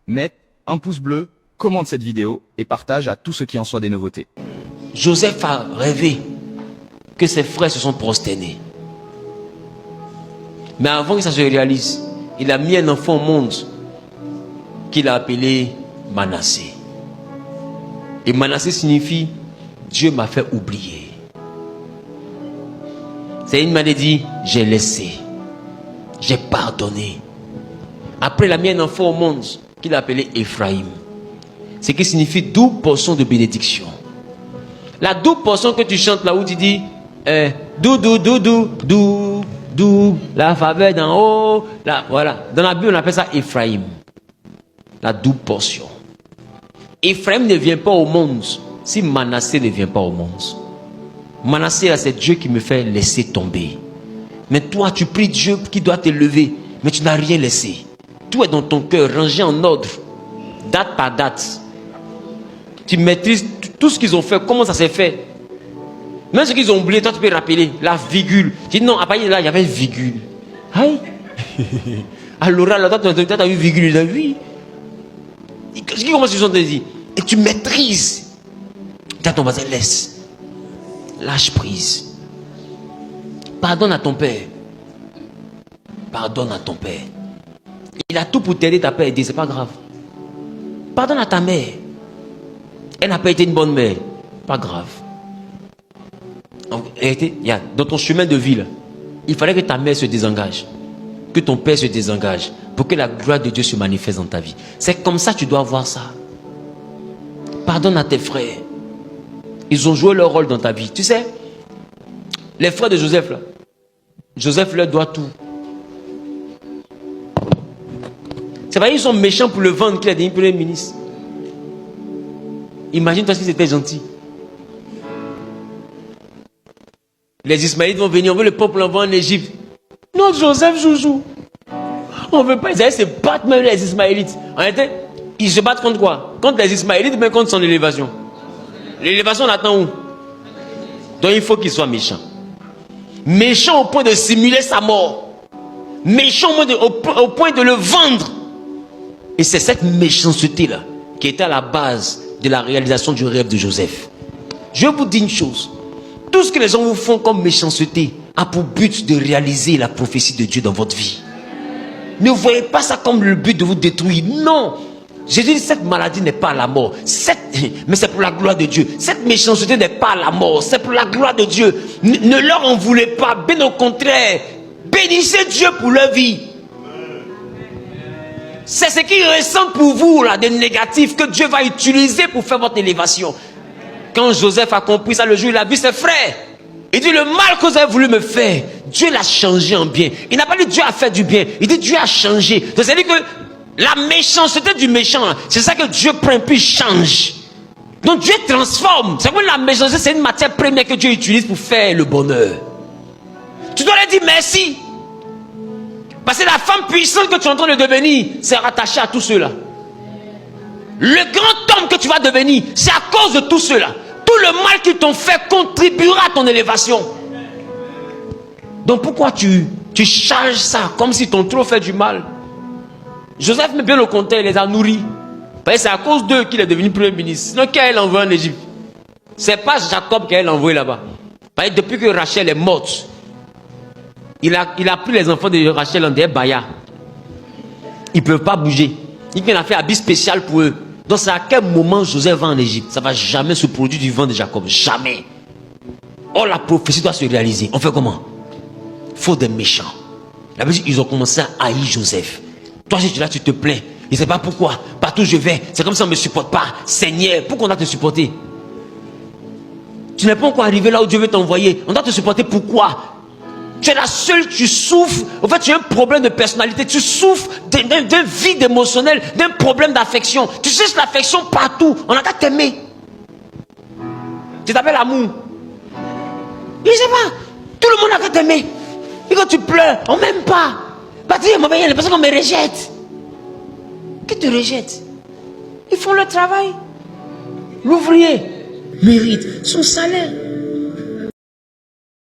Mets un pouce bleu, commente cette vidéo et partage à tous ceux qui en soient des nouveautés. Joseph a rêvé que ses frères se sont prosternés. Mais avant que ça se réalise, il a mis un enfant au monde qu'il a appelé Manassé. Et Manassé signifie Dieu m'a fait oublier. C'est une maladie, j'ai laissé, j'ai pardonné. Après, il a mis un enfant au monde qu'il a appelé Ephraïm. Ce qui signifie double portion de bénédiction. La double portion que tu chantes là où tu dis dou, la faveur d'en haut, là, voilà. Dans la Bible, on appelle ça Ephraïm. La double portion. Ephraïm ne vient pas au monde si Manassé ne vient pas au monde. Manassé, là, c'est Dieu qui me fait laisser tomber. Mais toi, tu pries Dieu qui doit te lever, mais tu n'as rien laissé. Tout est dans ton cœur, rangé en ordre, date par date. Tu maîtrises tout ce qu'ils ont fait, comment ça s'est fait. Même ce qu'ils ont oublié, toi tu peux rappeler la virgule. Tu dis non, à partir de là, il y avait une virgule. Aïe. À l'oral, là, toi tu as eu virgule. Oui. Ce qui commence à te dire. Et tu maîtrises. Dis à ton voisin, laisse. Lâche prise. Pardonne à ton père. Pardonne à ton père. Il a tout pour t'aider, t'as pas aidé, c'est pas grave. Pardonne à ta mère. Elle n'a pas été une bonne mère. Pas grave. Dans ton chemin de vie, là, il fallait que ta mère se désengage. Que ton père se désengage. Pour que la gloire de Dieu se manifeste dans ta vie. C'est comme ça que tu dois voir ça. Pardonne à tes frères. Ils ont joué leur rôle dans ta vie. Tu sais, les frères de Joseph, là, Joseph leur doit tout. C'est vrai, ils sont méchants pour le vendre qu'il a devenu premier ministre. Imagine-toi s'ils étaient gentils. Les Ismaélites vont venir, on veut le peuple l'envoyer en Égypte. Non, Joseph joujou. On ne veut pas, ils allaient se battre même les Ismaélites. En réalité, ils se battent contre quoi? Contre les Ismaélites, mais contre son élévation. L'élévation, on attend où? Donc il faut qu'il soit méchant. Méchant au point de simuler sa mort. Méchant au point de le vendre. Et c'est cette méchanceté-là qui était à la base de la réalisation du rêve de Joseph. Je vous dis une chose. Tout ce que les gens vous font comme méchanceté a pour but de réaliser la prophétie de Dieu dans votre vie. Ne voyez pas ça comme le but de vous détruire. Non. Jésus dit cette maladie n'est pas la mort. Mais c'est pour la gloire de Dieu. Cette méchanceté n'est pas la mort. C'est pour la gloire de Dieu. Ne leur en voulez pas. Bien au contraire. Bénissez Dieu pour leur vie. C'est ce qu'ils ressentent pour vous là, de négatif que Dieu va utiliser pour faire votre élévation. Quand Joseph a compris ça le jour, il a vu ses frères. Il dit le mal que vous avez voulu me faire, Dieu l'a changé en bien. Il n'a pas dit Dieu a fait du bien. Il dit Dieu a changé. C'est-à-dire que la méchanceté du méchant, c'est ça que Dieu prend puis change. Donc Dieu transforme. C'est comme la méchanceté, c'est une matière première que Dieu utilise pour faire le bonheur. Tu dois leur dire merci. Parce que la femme puissante que tu es en train de devenir, c'est rattaché à tous ceux-là. Le grand homme que tu vas devenir, c'est à cause de tous ceux-là. Tout le mal qu'ils t'ont fait contribuera à ton élévation. Donc pourquoi tu charges ça comme si t'ont trop fait du mal? Joseph, mais bien au contraire, il les a nourris. Parce que c'est à cause d'eux qu'il est devenu premier ministre. Sinon, qui a envoyé en Égypte? C'est pas Jacob qui a envoyé là-bas. Parce que depuis que Rachel est morte, il a pris les enfants de Rachel en des bayas. Ils ne peuvent pas bouger. Il a fait un habit spécial pour eux. Donc c'est à quel moment Joseph va en Égypte? Ça ne va jamais se produire du vent de Jacob. Jamais. Or la prophétie doit se réaliser. On fait comment? Il faut des méchants. La Bible dit, ils ont commencé à haïr Joseph. Toi, si tu es là, tu te plains. Je ne sais pas pourquoi. Partout où je vais, c'est comme ça on ne me supporte pas. Seigneur, pourquoi on doit te supporter? Tu n'es pas encore arrivé là où Dieu veut t'envoyer. On doit te supporter pourquoi? Tu es la seule, tu souffres. En fait, tu as un problème de personnalité. Tu souffres d'un vide émotionnel, d'un problème d'affection. Tu cherches l'affection partout. On a qu'à t'aimer. Tu t'appelles amour. Je ne sais pas. Tout le monde a qu'à t'aimer. Et quand tu pleures, on ne m'aime pas. Bah, tu dis, il y a des personnes qu'on me rejette. Qui te rejette? Ils font le travail. L'ouvrier mérite son salaire.